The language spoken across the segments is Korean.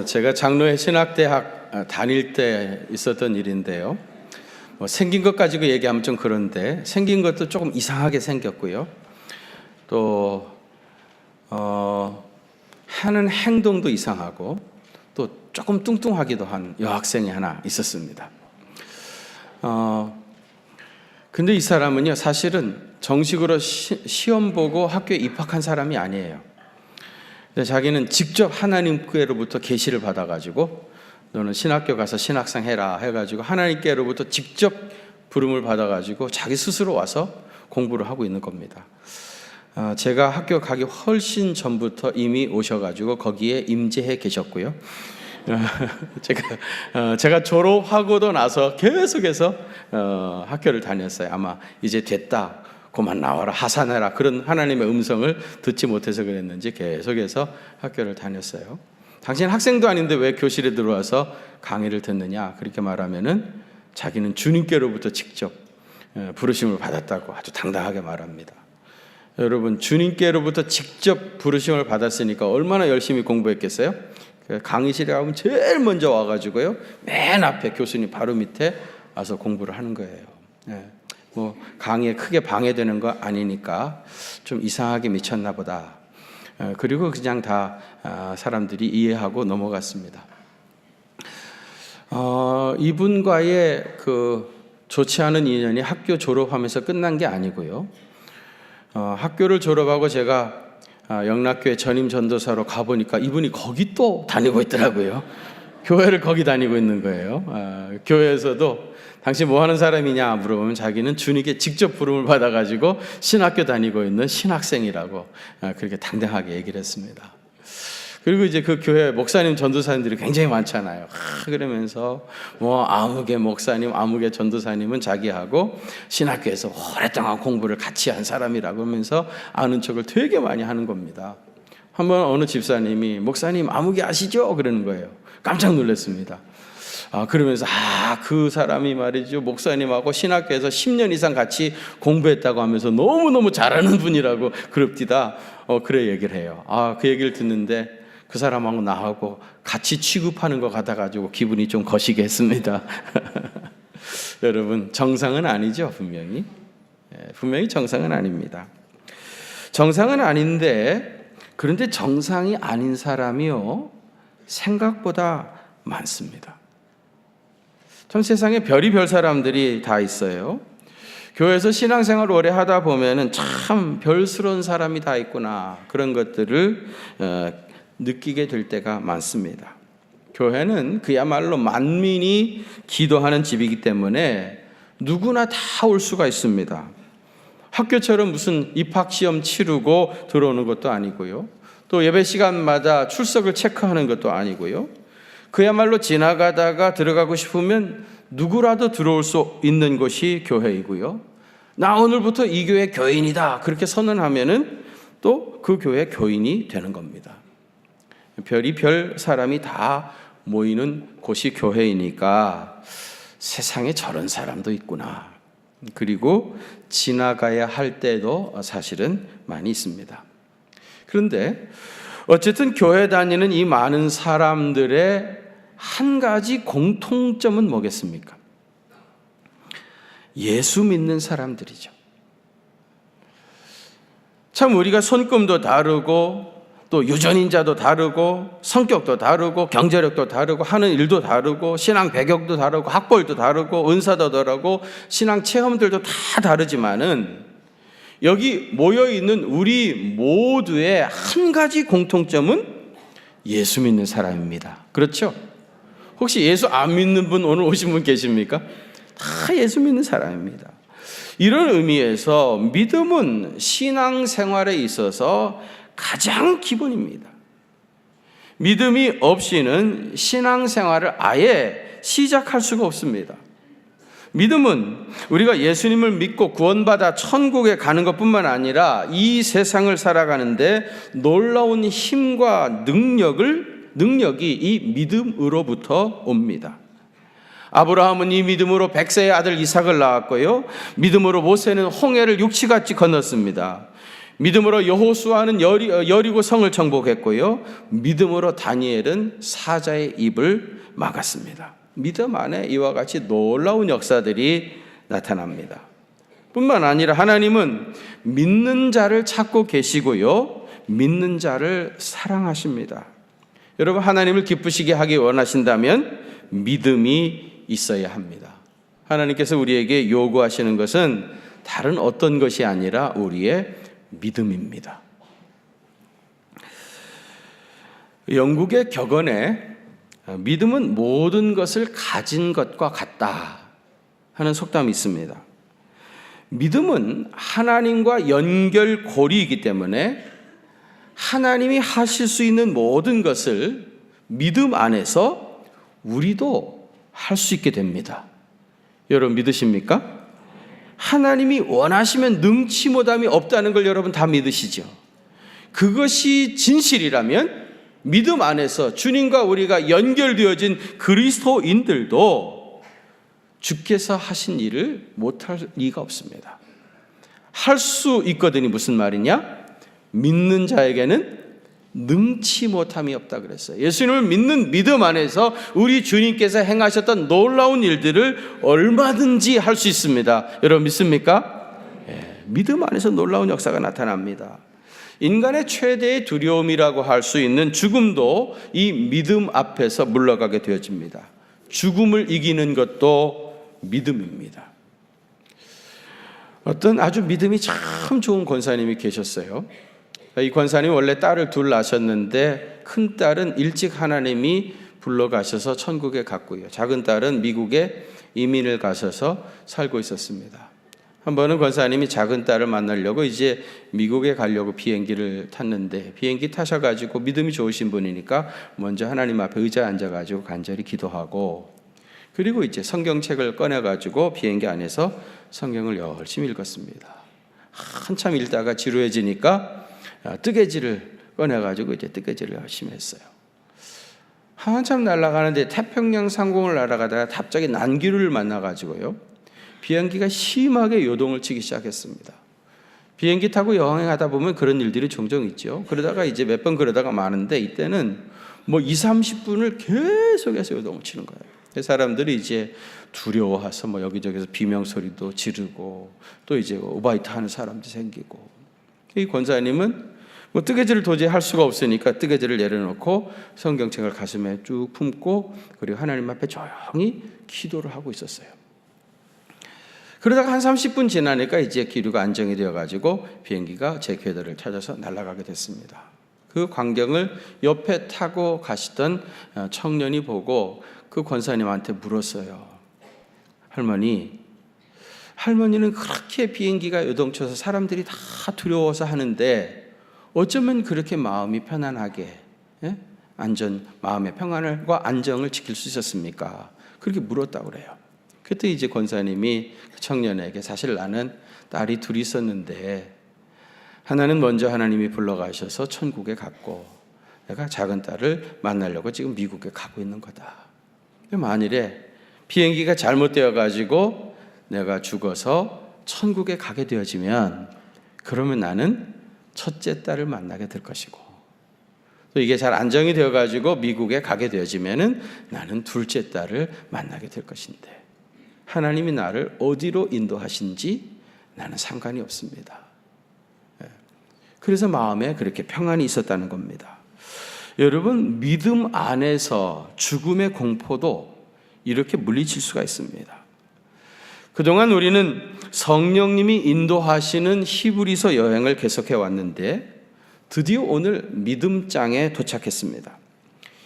제가 장로회 신학대학 다닐 때 있었던 일인데요. 생긴 것 가지고 얘기하면 좀 그런데 생긴 것도 조금 이상하게 생겼고요. 또 하는 행동도 이상하고 또 조금 뚱뚱하기도 한 여학생이 하나 있었습니다. 근데 이 사람은요, 사실은 정식으로 시험 보고 학교에 입학한 사람이 아니에요. 자기는 직접 하나님께로부터 계시를 받아가지고 너는 신학교 가서 신학생 해라 해가지고 하나님께로부터 직접 부름을 받아가지고 자기 스스로 와서 공부를 하고 있는 겁니다. 제가 학교 가기 훨씬 전부터 이미 오셔가지고 거기에 임재해 계셨고요. 제가 졸업하고도 나서 계속해서 학교를 다녔어요. 아마 이제 됐다, 그만 나와라, 하산해라, 그런 하나님의 음성을 듣지 못해서 그랬는지 계속해서 학교를 다녔어요. 당신 학생도 아닌데 왜 교실에 들어와서 강의를 듣느냐, 그렇게 말하면은 자기는 주님께로부터 직접 부르심을 받았다고 아주 당당하게 말합니다. 여러분, 주님께로부터 직접 부르심을 받았으니까 얼마나 열심히 공부했겠어요? 강의실에 가면 제일 먼저 와가지고요, 맨 앞에 교수님 바로 밑에 와서 공부를 하는 거예요. 강의에 크게 방해되는 거 아니니까 좀 이상하게 미쳤나 보다. 그리고 그냥 다 사람들이 이해하고 넘어갔습니다. 이분과의 좋지 않은 인연이 학교 졸업하면서 끝난 게 아니고요. 학교를 졸업하고 제가 영락교회 전임 전도사로 가보니까 이분이 거기 또 다니고 있더라고요. 교회를 거기 다니고 있는 거예요. 교회에서도 당신 뭐 하는 사람이냐 물어보면 자기는 주님께 직접 부름을 받아가지고 신학교 다니고 있는 신학생이라고 그렇게 당당하게 얘기를 했습니다. 그리고 이제 그 교회 목사님 전도사님들이 굉장히 많잖아요. 그러면서 아무개 목사님, 아무개 전도사님은 자기하고 신학교에서 오랫동안 공부를 같이 한 사람이라고 하면서 아는 척을 되게 많이 하는 겁니다. 한번 어느 집사님이 목사님 아무개 아시죠? 그러는 거예요. 깜짝 놀랐습니다. 그러면서 그 사람이 말이죠, 목사님하고 신학교에서 10년 이상 같이 공부했다고 하면서 너무너무 잘하는 분이라고 그럽디다. 그래 얘기를 해요. 그 얘기를 듣는데 그 사람하고 나하고 같이 취급하는 것 같아가지고 기분이 좀 거시게 했습니다. 여러분, 정상은 아니죠, 분명히. 분명히 정상은 아닙니다. 정상은 아닌데, 그런데 정상이 아닌 사람이요, 생각보다 많습니다. 참 세상에 별의별 사람들이 다 있어요. 교회에서 신앙생활을 오래 하다 보면은 참 별스러운 사람이 다 있구나, 그런 것들을 느끼게 될 때가 많습니다. 교회는 그야말로 만민이 기도하는 집이기 때문에 누구나 다 올 수가 있습니다. 학교처럼 무슨 입학시험 치르고 들어오는 것도 아니고요, 또 예배 시간마다 출석을 체크하는 것도 아니고요, 그야말로 지나가다가 들어가고 싶으면 누구라도 들어올 수 있는 곳이 교회이고요, 나 오늘부터 이 교회 교인이다 그렇게 선언하면은 또 그 교회 교인이 되는 겁니다. 별의별 사람이 다 모이는 곳이 교회이니까 세상에 저런 사람도 있구나, 그리고 지나가야 할 때도 사실은 많이 있습니다. 그런데 어쨌든 교회 다니는 이 많은 사람들의 한 가지 공통점은 뭐겠습니까? 예수 믿는 사람들이죠. 참 우리가 손금도 다르고 또 유전인자도 다르고 성격도 다르고 경제력도 다르고 하는 일도 다르고 신앙 배경도 다르고 학벌도 다르고 은사도 다르고 신앙 체험들도 다 다르지만은 여기 모여있는 우리 모두의 한 가지 공통점은 예수 믿는 사람입니다. 그렇죠? 혹시 예수 안 믿는 분 오늘 오신 분 계십니까? 다 예수 믿는 사람입니다. 이런 의미에서 믿음은 신앙생활에 있어서 가장 기본입니다. 믿음이 없이는 신앙생활을 아예 시작할 수가 없습니다. 믿음은 우리가 예수님을 믿고 구원받아 천국에 가는 것뿐만 아니라 이 세상을 살아가는데 놀라운 힘과 능력이 이 믿음으로부터 옵니다. 아브라함은 이 믿음으로 100세의 아들 이삭을 낳았고요, 믿음으로 모세는 홍해를 육지같이 건넜습니다. 믿음으로 여호수아는 여리고 성을 정복했고요. 믿음으로 다니엘은 사자의 입을 막았습니다. 믿음 안에 이와 같이 놀라운 역사들이 나타납니다. 뿐만 아니라 하나님은 믿는 자를 찾고 계시고요. 믿는 자를 사랑하십니다. 여러분, 하나님을 기쁘시게 하기 원하신다면 믿음이 있어야 합니다. 하나님께서 우리에게 요구하시는 것은 다른 어떤 것이 아니라 우리의 믿음입니다. 영국의 격언에 믿음은 모든 것을 가진 것과 같다 하는 속담이 있습니다. 믿음은 하나님과 연결고리이기 때문에 하나님이 하실 수 있는 모든 것을 믿음 안에서 우리도 할 수 있게 됩니다. 여러분 믿으십니까? 하나님이 원하시면 능치 못함이 없다는 걸 여러분 다 믿으시죠? 그것이 진실이라면 믿음 안에서 주님과 우리가 연결되어진 그리스도인들도 주께서 하신 일을 못할 리가 없습니다. 할 수 있거든요. 무슨 말이냐? 믿는 자에게는 능치 못함이 없다 그랬어요. 예수님을 믿는 믿음 안에서 우리 주님께서 행하셨던 놀라운 일들을 얼마든지 할 수 있습니다. 여러분 믿습니까? 믿음 안에서 놀라운 역사가 나타납니다. 인간의 최대의 두려움이라고 할 수 있는 죽음도 이 믿음 앞에서 물러가게 되어집니다. 죽음을 이기는 것도 믿음입니다. 어떤 아주 믿음이 참 좋은 권사님이 계셨어요. 이 권사님이 원래 딸을 둘 낳으셨는데 큰 딸은 일찍 하나님이 불러가셔서 천국에 갔고요. 작은 딸은 미국에 이민을 가셔서 살고 있었습니다. 한 번은 권사님이 작은 딸을 만나려고 이제 미국에 가려고 비행기를 탔는데 비행기 타셔가지고 믿음이 좋으신 분이니까 먼저 하나님 앞에 의자에 앉아가지고 간절히 기도하고 그리고 이제 성경책을 꺼내가지고 비행기 안에서 성경을 열심히 읽었습니다. 한참 읽다가 지루해지니까 뜨개질을 꺼내가지고 이제 뜨개질을 열심히 했어요. 한참 날아가는데 태평양 상공을 날아가다가 갑자기 난기류를 만나가지고요. 비행기가 심하게 요동을 치기 시작했습니다. 비행기 타고 여행하다 보면 그런 일들이 종종 있죠. 그러다가 이제 몇 번 그러다가 많은데 이때는 뭐 20-30분을 계속해서 요동을 치는 거예요. 사람들이 이제 두려워해서 뭐 여기저기서 비명소리도 지르고 또 이제 오바이트 하는 사람도 생기고 이 권사님은 뭐 뜨개질을 도저히 할 수가 없으니까 뜨개질을 내려놓고 성경책을 가슴에 쭉 품고 그리고 하나님 앞에 조용히 기도를 하고 있었어요. 그러다가 한 30분 지나니까 이제 기류가 안정이 되어가지고 비행기가 제 궤도를 찾아서 날아가게 됐습니다. 그 광경을 옆에 타고 가시던 청년이 보고 그 권사님한테 물었어요. 할머니는 그렇게 비행기가 요동쳐서 사람들이 다 두려워서 하는데 어쩌면 그렇게 마음이 편안하게 마음의 평안과 안정을 지킬 수 있었습니까? 그렇게 물었다고 그래요. 그때 이제 권사님이 그 청년에게 사실 나는 딸이 둘이 있었는데 하나는 먼저 하나님이 불러가셔서 천국에 갔고 내가 작은 딸을 만나려고 지금 미국에 가고 있는 거다. 만일에 비행기가 잘못되어 가지고 내가 죽어서 천국에 가게 되어지면 그러면 나는 첫째 딸을 만나게 될 것이고 또 이게 잘 안정이 되어 가지고 미국에 가게 되어지면은 나는 둘째 딸을 만나게 될 것인데 하나님이 나를 어디로 인도하신지 나는 상관이 없습니다. 그래서 마음에 그렇게 평안이 있었다는 겁니다. 여러분 믿음 안에서 죽음의 공포도 이렇게 물리칠 수가 있습니다. 그동안 우리는 성령님이 인도하시는 히브리서 여행을 계속해 왔는데 드디어 오늘 믿음장에 도착했습니다.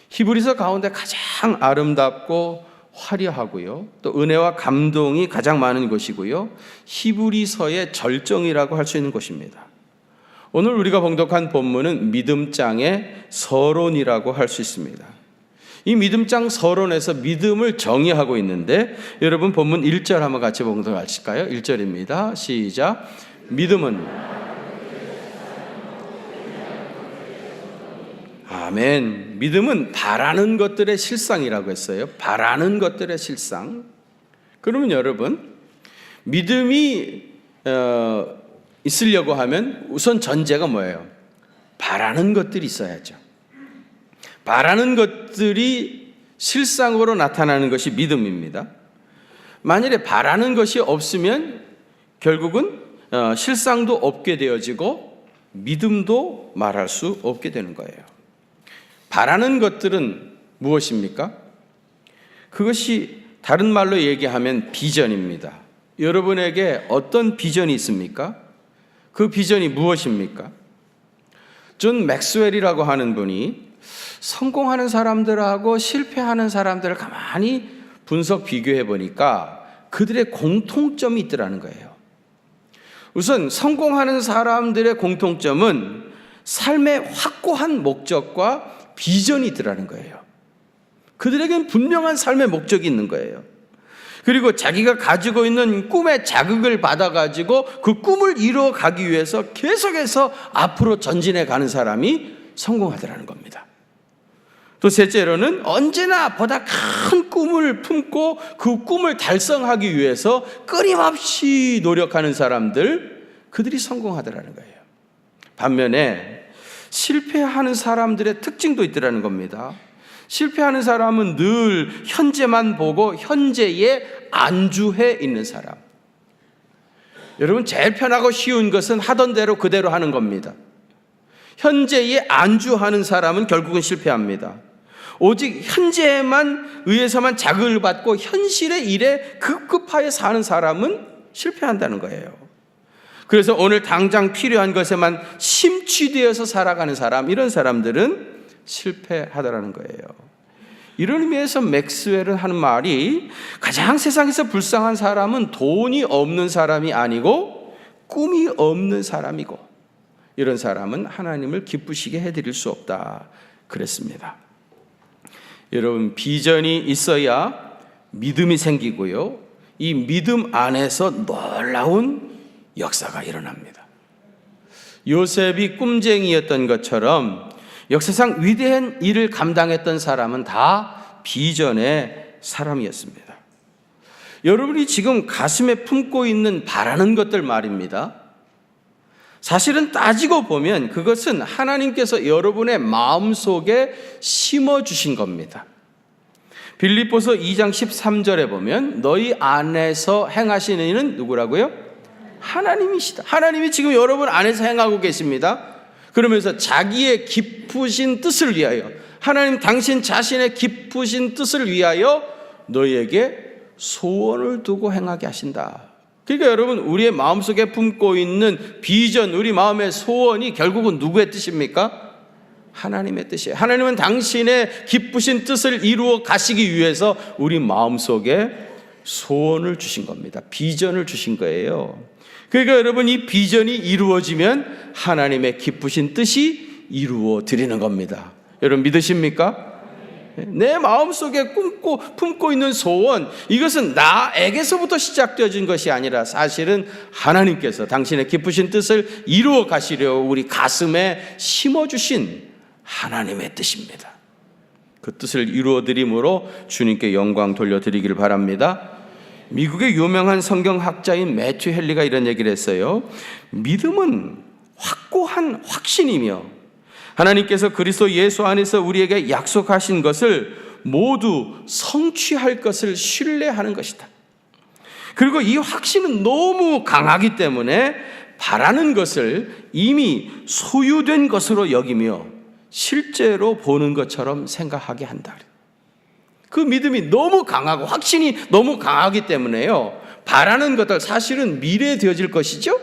히브리서 가운데 가장 아름답고 화려하고요. 또 은혜와 감동이 가장 많은 곳이고요. 히브리서의 절정이라고 할 수 있는 곳입니다. 오늘 우리가 봉독한 본문은 믿음장의 서론이라고 할 수 있습니다. 이 믿음장 서론에서 믿음을 정의하고 있는데 여러분 본문 1절 한번 같이 봉독하실까요? 1절입니다. 시작. 믿음은 아멘. 믿음은 바라는 것들의 실상이라고 했어요. 바라는 것들의 실상. 그러면 여러분 믿음이 있으려고 하면 우선 전제가 뭐예요? 바라는 것들이 있어야죠. 바라는 것들이 실상으로 나타나는 것이 믿음입니다. 만일에 바라는 것이 없으면 결국은 실상도 없게 되어지고 믿음도 말할 수 없게 되는 거예요. 바라는 것들은 무엇입니까? 그것이 다른 말로 얘기하면 비전입니다. 여러분에게 어떤 비전이 있습니까? 그 비전이 무엇입니까? 존 맥스웰이라고 하는 분이 성공하는 사람들하고 실패하는 사람들을 가만히 분석 비교해 보니까 그들의 공통점이 있더라는 거예요. 우선 성공하는 사람들의 공통점은 삶의 확고한 목적과 비전이 있더라는 거예요. 그들에게는 분명한 삶의 목적이 있는 거예요. 그리고 자기가 가지고 있는 꿈의 자극을 받아가지고 그 꿈을 이루어가기 위해서 계속해서 앞으로 전진해 가는 사람이 성공하더라는 겁니다. 또 셋째로는 언제나 보다 큰 꿈을 품고 그 꿈을 달성하기 위해서 끊임없이 노력하는 사람들, 그들이 성공하더라는 거예요. 반면에 실패하는 사람들의 특징도 있더라는 겁니다. 실패하는 사람은 늘 현재만 보고 현재에 안주해 있는 사람. 여러분, 제일 편하고 쉬운 것은 하던 대로 그대로 하는 겁니다. 현재에 안주하는 사람은 결국은 실패합니다. 오직 현재에만 의해서만 자극을 받고 현실의 일에 급급하게 사는 사람은 실패한다는 거예요. 그래서 오늘 당장 필요한 것에만 심취되어서 살아가는 사람, 이런 사람들은 실패하더라는 거예요. 이런 의미에서 맥스웰은 하는 말이 가장 세상에서 불쌍한 사람은 돈이 없는 사람이 아니고 꿈이 없는 사람이고, 이런 사람은 하나님을 기쁘시게 해드릴 수 없다 그랬습니다. 여러분, 비전이 있어야 믿음이 생기고요, 이 믿음 안에서 놀라운 역사가 일어납니다. 요셉이 꿈쟁이였던 것처럼 역사상 위대한 일을 감당했던 사람은 다 비전의 사람이었습니다. 여러분이 지금 가슴에 품고 있는 바라는 것들 말입니다. 사실은 따지고 보면 그것은 하나님께서 여러분의 마음속에 심어주신 겁니다. 빌립보서 2장 13절에 보면 너희 안에서 행하시는 이는 누구라고요? 하나님이시다. 하나님이 지금 여러분 안에서 행하고 계십니다. 그러면서 자기의 깊으신 뜻을 위하여, 하나님 당신 자신의 깊으신 뜻을 위하여 너희에게 소원을 두고 행하게 하신다. 그러니까 여러분, 우리의 마음속에 품고 있는 비전, 우리 마음의 소원이 결국은 누구의 뜻입니까? 하나님의 뜻이에요. 하나님은 당신의 기쁘신 뜻을 이루어 가시기 위해서 우리 마음속에 소원을 주신 겁니다. 비전을 주신 거예요. 그러니까 여러분, 이 비전이 이루어지면 하나님의 기쁘신 뜻이 이루어지는 겁니다. 여러분 믿으십니까? 내 마음속에 품고 있는 소원, 이것은 나에게서부터 시작되어진 것이 아니라 사실은 하나님께서 당신의 기쁘신 뜻을 이루어 가시려 우리 가슴에 심어주신 하나님의 뜻입니다. 그 뜻을 이루어드림으로 주님께 영광 돌려드리기를 바랍니다. 미국의 유명한 성경학자인 매튜 헨리가 이런 얘기를 했어요. 믿음은 확고한 확신이며 하나님께서 그리스도 예수 안에서 우리에게 약속하신 것을 모두 성취할 것을 신뢰하는 것이다. 그리고 이 확신은 너무 강하기 때문에 바라는 것을 이미 소유된 것으로 여기며 실제로 보는 것처럼 생각하게 한다. 그 믿음이 너무 강하고 확신이 너무 강하기 때문에요, 바라는 것들, 사실은 미래에 되어질 것이죠,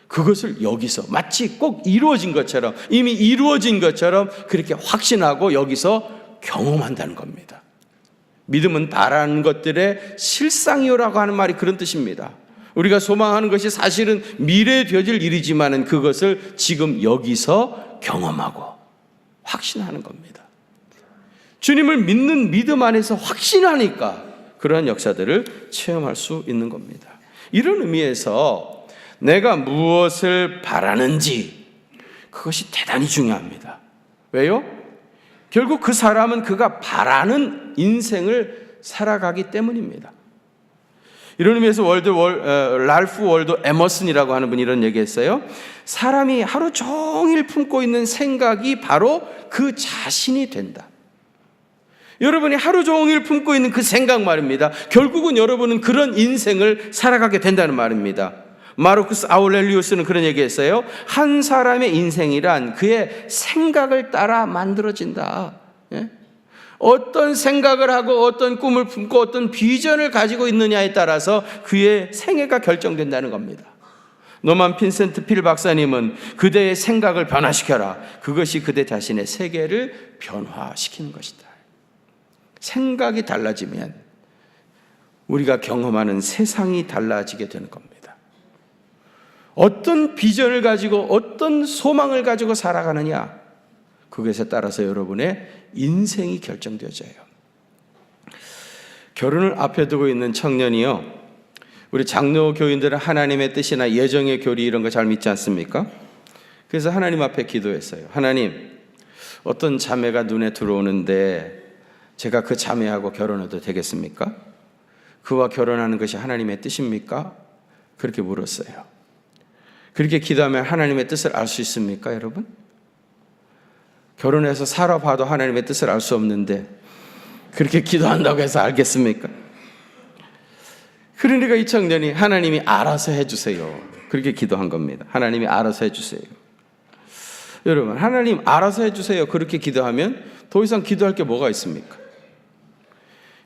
그것을 여기서 마치 꼭 이루어진 것처럼, 이미 이루어진 것처럼 그렇게 확신하고 여기서 경험한다는 겁니다. 믿음은 바라는 것들의 실상이요라고 하는 말이 그런 뜻입니다. 우리가 소망하는 것이 사실은 미래에 되어질 일이지만 그것을 지금 여기서 경험하고 확신하는 겁니다. 주님을 믿는 믿음 안에서 확신하니까 그러한 역사들을 체험할 수 있는 겁니다. 이런 의미에서 내가 무엇을 바라는지, 그것이 대단히 중요합니다. 왜요? 결국 그 사람은 그가 바라는 인생을 살아가기 때문입니다. 이런 의미에서 랄프 월도 에머슨이라고 하는 분이 이런 얘기했어요. 사람이 하루 종일 품고 있는 생각이 바로 그 자신이 된다. 여러분이 하루 종일 품고 있는 그 생각 말입니다. 결국은 여러분은 그런 인생을 살아가게 된다는 말입니다. 마르쿠스 아우렐리우스는 그런 얘기했어요. 한 사람의 인생이란 그의 생각을 따라 만들어진다. 예? 어떤 생각을 하고 어떤 꿈을 품고 어떤 비전을 가지고 있느냐에 따라서 그의 생애가 결정된다는 겁니다. 노만 빈센트 필 박사님은 그대의 생각을 변화시켜라. 그것이 그대 자신의 세계를 변화시키는 것이다. 생각이 달라지면 우리가 경험하는 세상이 달라지게 되는 겁니다. 어떤 비전을 가지고 어떤 소망을 가지고 살아가느냐, 그것에 따라서 여러분의 인생이 결정되어져요. 결혼을 앞에 두고 있는 청년이요, 우리 장로 교인들은 하나님의 뜻이나 예정의 교리 이런 거 잘 믿지 않습니까? 그래서 하나님 앞에 기도했어요. 하나님, 어떤 자매가 눈에 들어오는데 제가 그 자매하고 결혼해도 되겠습니까? 그와 결혼하는 것이 하나님의 뜻입니까? 그렇게 물었어요. 그렇게 기도하면 하나님의 뜻을 알 수 있습니까, 여러분? 결혼해서 살아봐도 하나님의 뜻을 알 수 없는데 그렇게 기도한다고 해서 알겠습니까? 그러니까 이 청년이 하나님이 알아서 해주세요. 그렇게 기도한 겁니다. 하나님이 알아서 해주세요. 여러분, 하나님 알아서 해주세요. 그렇게 기도하면 더 이상 기도할 게 뭐가 있습니까?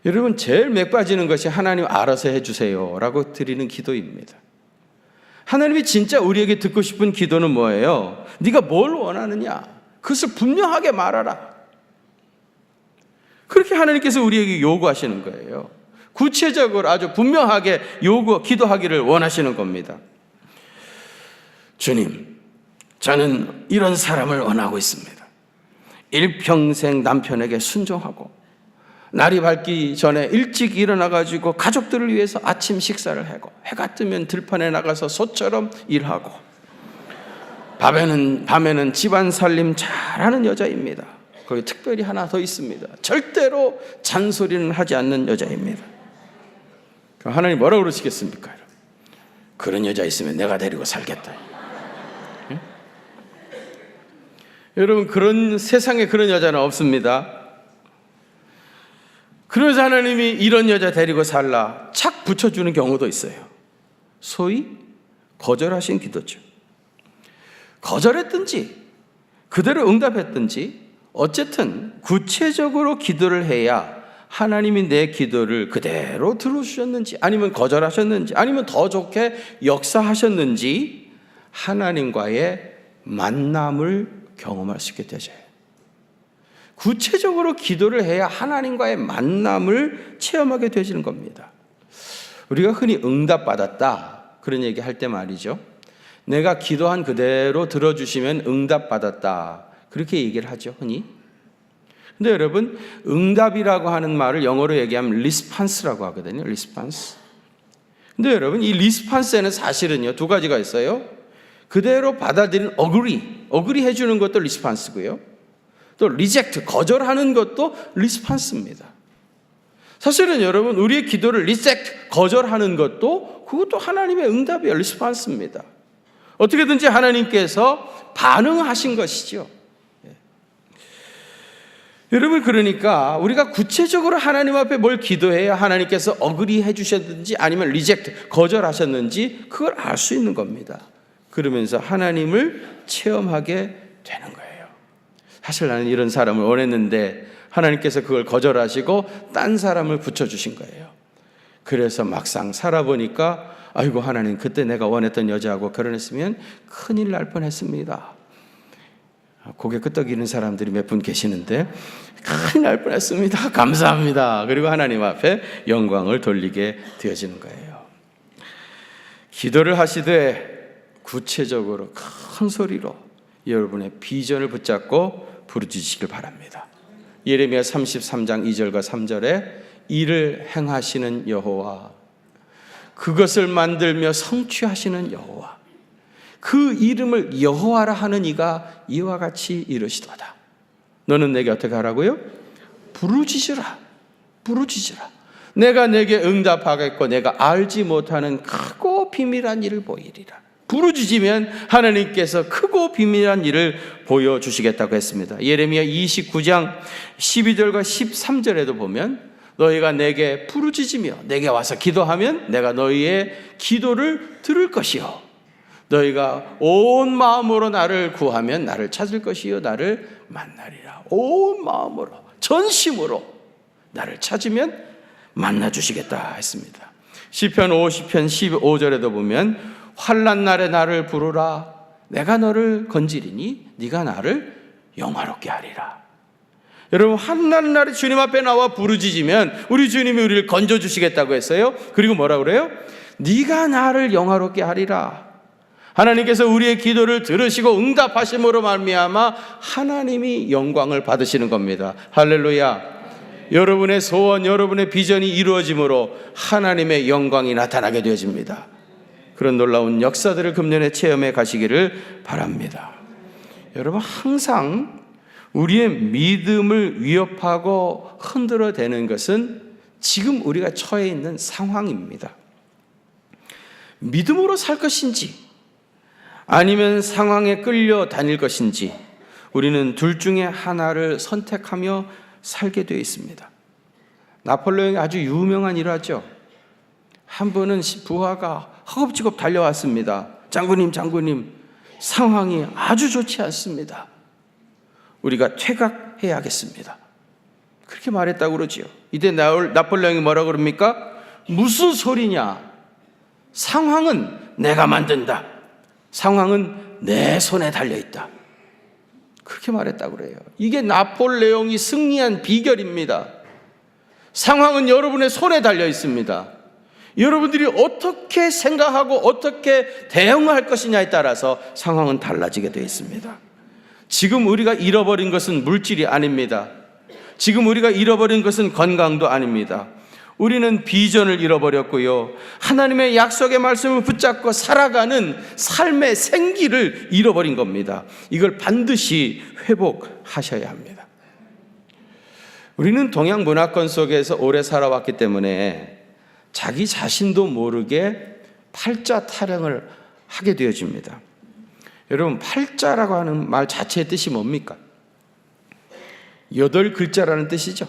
여러분, 제일 맥 빠지는 것이 하나님 알아서 해주세요 라고 드리는 기도입니다. 하나님이 진짜 우리에게 듣고 싶은 기도는 뭐예요? 네가 뭘 원하느냐? 그것을 분명하게 말하라. 그렇게 하나님께서 우리에게 요구하시는 거예요. 구체적으로 아주 분명하게 기도하기를 원하시는 겁니다. 주님, 저는 이런 사람을 원하고 있습니다. 일평생 남편에게 순종하고 날이 밝기 전에 일찍 일어나가지고 가족들을 위해서 아침 식사를 하고 해가 뜨면 들판에 나가서 소처럼 일하고 밤에는 집안 살림 잘하는 여자입니다. 거기 특별히 하나 더 있습니다. 절대로 잔소리는 하지 않는 여자입니다. 그럼 하나님 뭐라고 그러시겠습니까? 그런 여자 있으면 내가 데리고 살겠다. 예? 여러분, 그런 세상에 그런 여자는 없습니다. 그래서 하나님이 이런 여자 데리고 살라 착 붙여주는 경우도 있어요. 소위 거절하신 기도죠. 거절했든지 그대로 응답했든지 어쨌든 구체적으로 기도를 해야 하나님이 내 기도를 그대로 들어주셨는지 아니면 거절하셨는지 아니면 더 좋게 역사하셨는지 하나님과의 만남을 경험할 수 있게 되죠. 구체적으로 기도를 해야 하나님과의 만남을 체험하게 되시는 겁니다. 우리가 흔히 응답받았다 그런 얘기 할 때 말이죠, 내가 기도한 그대로 들어주시면 응답받았다 그렇게 얘기를 하죠, 흔히. 근데 여러분, 응답이라고 하는 말을 영어로 얘기하면 리스판스라고 하거든요. 리스판스. 근데 여러분, 이 리스판스에는 사실은요 두 가지가 있어요. 그대로 받아들인 어그리 해주는 것도 리스판스고요, 또 리젝트, 거절하는 것도 리스판스입니다. 사실은 여러분, 우리의 기도를 리젝트, 거절하는 것도 그것도 하나님의 응답이에요. 리스판스입니다. 어떻게든지 하나님께서 반응하신 것이죠. 여러분, 그러니까 우리가 구체적으로 하나님 앞에 뭘 기도해야 하나님께서 어그리 해주셨는지 아니면 리젝트, 거절하셨는지 그걸 알 수 있는 겁니다. 그러면서 하나님을 체험하게 되는 거예요. 사실 나는 이런 사람을 원했는데 하나님께서 그걸 거절하시고 딴 사람을 붙여주신 거예요. 그래서 막상 살아보니까 아이고, 하나님 그때 내가 원했던 여자하고 결혼했으면 큰일 날 뻔했습니다. 고개 끄덕이는 사람들이 몇 분 계시는데 큰일 날 뻔했습니다. 감사합니다. 그리고 하나님 앞에 영광을 돌리게 되어지는 거예요. 기도를 하시되 구체적으로 큰 소리로 여러분의 비전을 붙잡고 부르짖으시길 바랍니다. 예레미야 33장 2절과 3절에 이를 행하시는 여호와, 그것을 만들며 성취하시는 여호와, 그 이름을 여호와라 하는 이가 이와 같이 이르시도다. 너는 내게 어떻게 하라고요? 부르짖으라. 부르짖으라. 내가 내게 응답하겠고 내가 알지 못하는 크고 비밀한 일을 보이리라. 부르짖으면 하나님께서 크고 비밀한 일을 보여주시겠다고 했습니다. 예레미야 29장 12절과 13절에도 보면 너희가 내게 부르짖으며 내게 와서 기도하면 내가 너희의 기도를 들을 것이요 너희가 온 마음으로 나를 구하면 나를 찾을 것이요 나를 만나리라. 온 마음으로 전심으로 나를 찾으면 만나주시겠다 했습니다. 시편 50편 15절에도 보면 환난 날에 나를 부르라. 내가 너를 건지리니 네가 나를 영화롭게 하리라. 여러분, 환난 날에 주님 앞에 나와 부르짖으면 우리 주님이 우리를 건져주시겠다고 했어요. 그리고 뭐라 그래요? 네가 나를 영화롭게 하리라. 하나님께서 우리의 기도를 들으시고 응답하심으로 말미암아 하나님이 영광을 받으시는 겁니다. 할렐루야. 여러분의 소원, 여러분의 비전이 이루어짐으로 하나님의 영광이 나타나게 되어집니다. 그런 놀라운 역사들을 금년에 체험해 가시기를 바랍니다. 여러분, 항상 우리의 믿음을 위협하고 흔들어대는 것은 지금 우리가 처해 있는 상황입니다. 믿음으로 살 것인지 아니면 상황에 끌려 다닐 것인지 우리는 둘 중에 하나를 선택하며 살게 되어 있습니다. 나폴레옹이 아주 유명한 일화죠. 한 번은 부하가 허겁지겁 달려왔습니다. 장군님, 상황이 아주 좋지 않습니다. 우리가 퇴각해야겠습니다. 그렇게 말했다고 그러지요. 이때 나폴레옹이 뭐라고 그럽니까? 무슨 소리냐? 상황은 내가 만든다. 상황은 내 손에 달려있다. 그렇게 말했다고 그래요. 이게 나폴레옹이 승리한 비결입니다. 상황은 여러분의 손에 달려 있습니다. 여러분들이 어떻게 생각하고 어떻게 대응할 것이냐에 따라서 상황은 달라지게 되어 있습니다. 지금 우리가 잃어버린 것은 물질이 아닙니다. 지금 우리가 잃어버린 것은 건강도 아닙니다. 우리는 비전을 잃어버렸고요. 하나님의 약속의 말씀을 붙잡고 살아가는 삶의 생기를 잃어버린 겁니다. 이걸 반드시 회복하셔야 합니다. 우리는 동양 문화권 속에서 오래 살아왔기 때문에 자기 자신도 모르게 팔자 타령을 하게 되어집니다. 여러분, 팔자라고 하는 말 자체의 뜻이 뭡니까? 8글자라는 뜻이죠.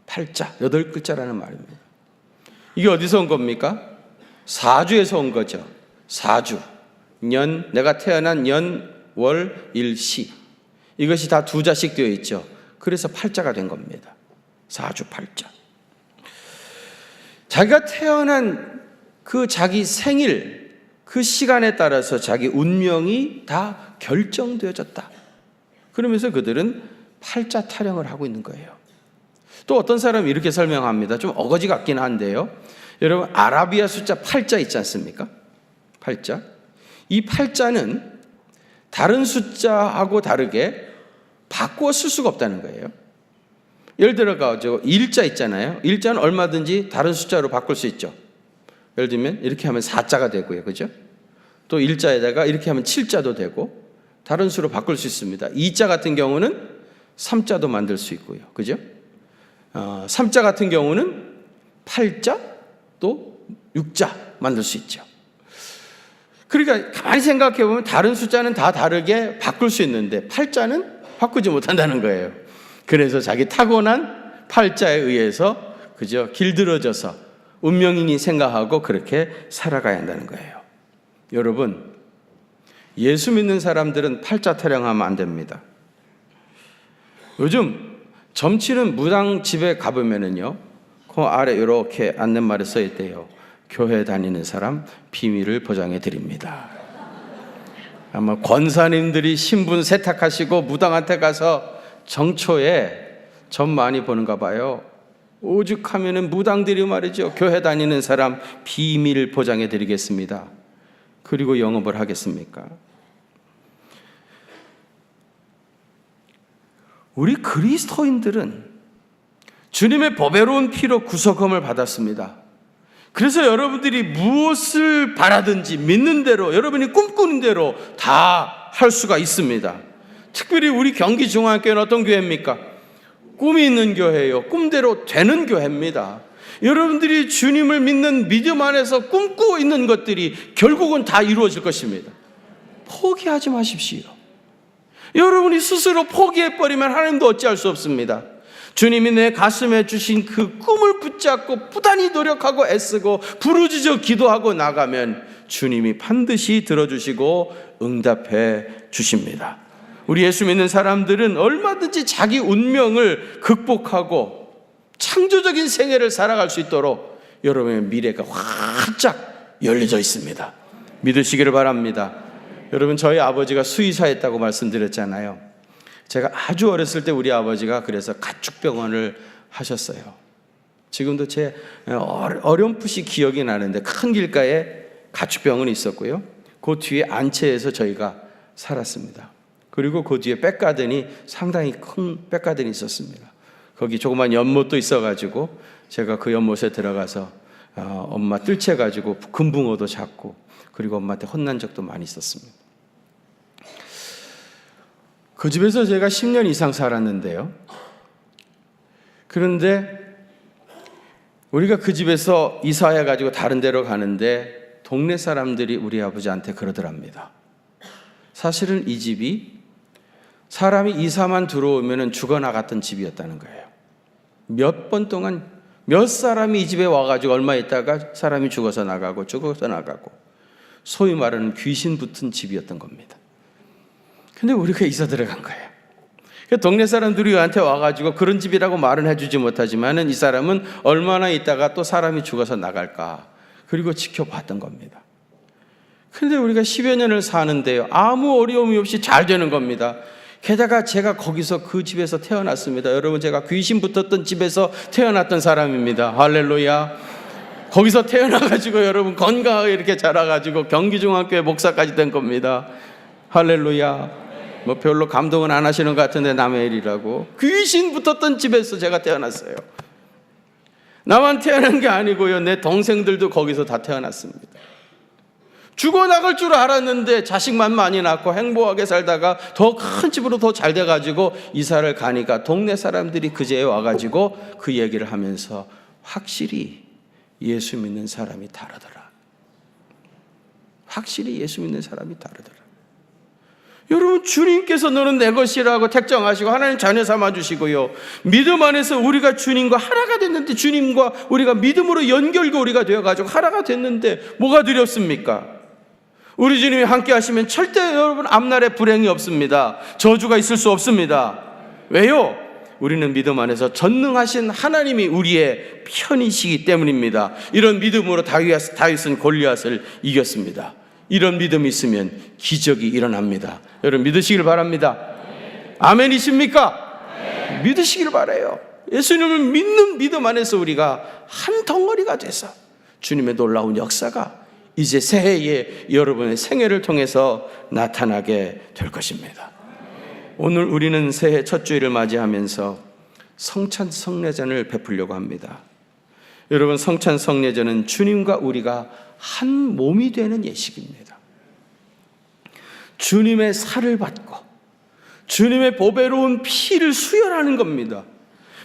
팔자, 8글자라는 말입니다. 이게 어디서 온 겁니까? 사주에서 온 거죠. 사주, 년, 내가 태어난 년, 월, 일, 시. 이것이 다 2자씩 되어 있죠. 그래서 팔자가 된 겁니다. 사주, 팔자. 자기가 태어난 그 자기 생일, 그 시간에 따라서 자기 운명이 다 결정되어졌다. 그러면서 그들은 팔자 타령을 하고 있는 거예요. 또 어떤 사람이 이렇게 설명합니다. 좀 어거지 같긴 한데요. 여러분, 아라비아 숫자 8자 있지 않습니까? 8자. 이 8자는 다른 숫자하고 다르게 바꾸어 쓸 수가 없다는 거예요. 예를 들어 일자 있잖아요. 일자는 얼마든지 다른 숫자로 바꿀 수 있죠. 예를 들면 이렇게 하면 4자가 되고요. 그죠? 또 일자에다가 이렇게 하면 7자도 되고 다른 수로 바꿀 수 있습니다. 2자 같은 경우는 3자도 만들 수 있고요. 그죠? 3자 같은 경우는 8자 또 6자 만들 수 있죠. 그러니까 가만히 생각해 보면 다른 숫자는 다 다르게 바꿀 수 있는데 8자는 바꾸지 못한다는 거예요. 그래서 자기 타고난 8자에 의해서 그저 길들어져서 운명이니 생각하고 그렇게 살아가야 한다는 거예요. 여러분, 예수 믿는 사람들은 8자 타령하면 안 됩니다. 요즘 점치는 무당 집에 가보면은요, 그 아래 이렇게 안내말에 써 있대요. 교회 다니는 사람 비밀을 보장해 드립니다. 아마 권사님들이 신분 세탁하시고 무당한테 가서 정초에 점 많이 보는가 봐요. 오죽하면은 무당들이 말이죠. 교회 다니는 사람 비밀을 보장해 드리겠습니다. 그리고 영업을 하겠습니까? 우리 그리스도인들은 주님의 보배로운 피로 구속함을 받았습니다. 그래서 여러분들이 무엇을 바라든지 믿는 대로, 여러분이 꿈꾸는 대로 다 할 수가 있습니다. 특별히 우리 경기중앙교회는 어떤 교회입니까? 꿈이 있는 교회예요. 꿈대로 되는 교회입니다. 여러분들이 주님을 믿는 믿음 안에서 꿈꾸고 있는 것들이 결국은 다 이루어질 것입니다. 포기하지 마십시오. 여러분이 스스로 포기해버리면 하나님도 어찌할 수 없습니다. 주님이 내 가슴에 주신 그 꿈을 붙잡고 부단히 노력하고 애쓰고 부르짖어 기도하고 나가면 주님이 반드시 들어주시고 응답해 주십니다. 우리 예수 믿는 사람들은 얼마든지 자기 운명을 극복하고 창조적인 생애를 살아갈 수 있도록 여러분의 미래가 활짝 열려져 있습니다. 믿으시기를 바랍니다. 여러분, 저희 아버지가 수의사였다고 말씀드렸잖아요. 제가 아주 어렸을 때 우리 아버지가 그래서 가축병원을 하셨어요. 지금도 제 어렴풋이 기억이 나는데 큰 길가에 가축병원이 있었고요. 그 뒤에 안채에서 저희가 살았습니다. 그리고 그 뒤에 백가든이 상당히 큰 백가든이 있었습니다. 거기 조그만 연못도 있어가지고 제가 그 연못에 들어가서 엄마 뜰채가지고 금붕어도 잡고 그리고 엄마한테 혼난 적도 많이 있었습니다. 그 집에서 제가 10년 이상 살았는데요. 그런데 우리가 그 집에서 이사해가지고 다른 데로 가는데 동네 사람들이 우리 아버지한테 그러더랍니다. 사실은 이 집이 사람이 이사만 들어오면 죽어나갔던 집이었다는 거예요. 몇 번 동안 몇 사람이 이 집에 와가지고 얼마 있다가 사람이 죽어서 나가고 소위 말하는 귀신 붙은 집이었던 겁니다. 근데 우리가 이사 들어간 거예요. 동네 사람들이 우리한테 와가지고 그런 집이라고 말은 해주지 못하지만은 이 사람은 얼마나 있다가 또 사람이 죽어서 나갈까 그리고 지켜봤던 겁니다. 근데 우리가 10여 년을 사는데요, 아무 어려움이 없이 잘 되는 겁니다. 게다가 제가 거기서 그 집에서 태어났습니다. 여러분, 제가 귀신 붙었던 집에서 태어났던 사람입니다. 할렐루야. 거기서 태어나가지고 여러분 건강하게 이렇게 자라가지고 경기중학교에 목사까지 된 겁니다. 할렐루야. 뭐 별로 감동은 안 하시는 것 같은데 남의 일이라고. 귀신 붙었던 집에서 제가 태어났어요. 나만 태어난 게 아니고요, 내 동생들도 거기서 다 태어났습니다. 죽어나갈 줄 알았는데 자식만 많이 낳고 행복하게 살다가 더 큰 집으로 더 잘 돼가지고 이사를 가니까 동네 사람들이 그제에 와가지고 그 얘기를 하면서 확실히 예수 믿는 사람이 다르더라. 확실히 예수 믿는 사람이 다르더라. 여러분, 주님께서 너는 내 것이라고 택정하시고 하나님 자녀 삼아주시고요, 믿음 안에서 우리가 주님과 하나가 됐는데, 주님과 우리가 믿음으로 연결고리가 되어가지고 하나가 됐는데 뭐가 두렵습니까? 우리 주님이 함께 하시면 절대 여러분 앞날에 불행이 없습니다. 저주가 있을 수 없습니다. 왜요? 우리는 믿음 안에서 전능하신 하나님이 우리의 편이시기 때문입니다. 이런 믿음으로 다윗은 골리앗을 이겼습니다. 이런 믿음이 있으면 기적이 일어납니다. 여러분, 믿으시길 바랍니다. 아멘이십니까? 믿으시길 바라요. 예수님을 믿는 믿음 안에서 우리가 한 덩어리가 돼서 주님의 놀라운 역사가 이제 새해에 여러분의 생애를 통해서 나타나게 될 것입니다. 오늘 우리는 새해 첫 주일을 맞이하면서 성찬성례전을 베풀려고 합니다. 여러분, 성찬성례전은 주님과 우리가 한 몸이 되는 예식입니다. 주님의 살을 받고 주님의 보배로운 피를 수혈하는 겁니다.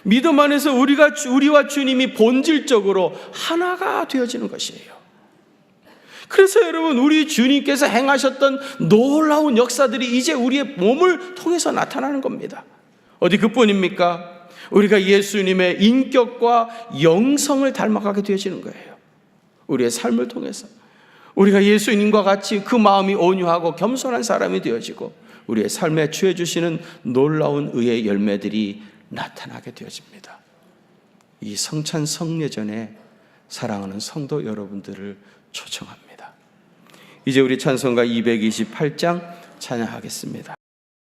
믿음 안에서 우리와 주님이 본질적으로 하나가 되어지는 것이에요. 그래서 여러분, 우리 주님께서 행하셨던 놀라운 역사들이 이제 우리의 몸을 통해서 나타나는 겁니다. 어디 그뿐입니까? 우리가 예수님의 인격과 영성을 닮아가게 되어지는 거예요. 우리의 삶을 통해서 우리가 예수님과 같이 그 마음이 온유하고 겸손한 사람이 되어지고 우리의 삶에 취해주시는 놀라운 의의 열매들이 나타나게 되어집니다. 이 성찬성례전에 사랑하는 성도 여러분들을 초청합니다. 이제 우리 찬송가 228장 찬양하겠습니다.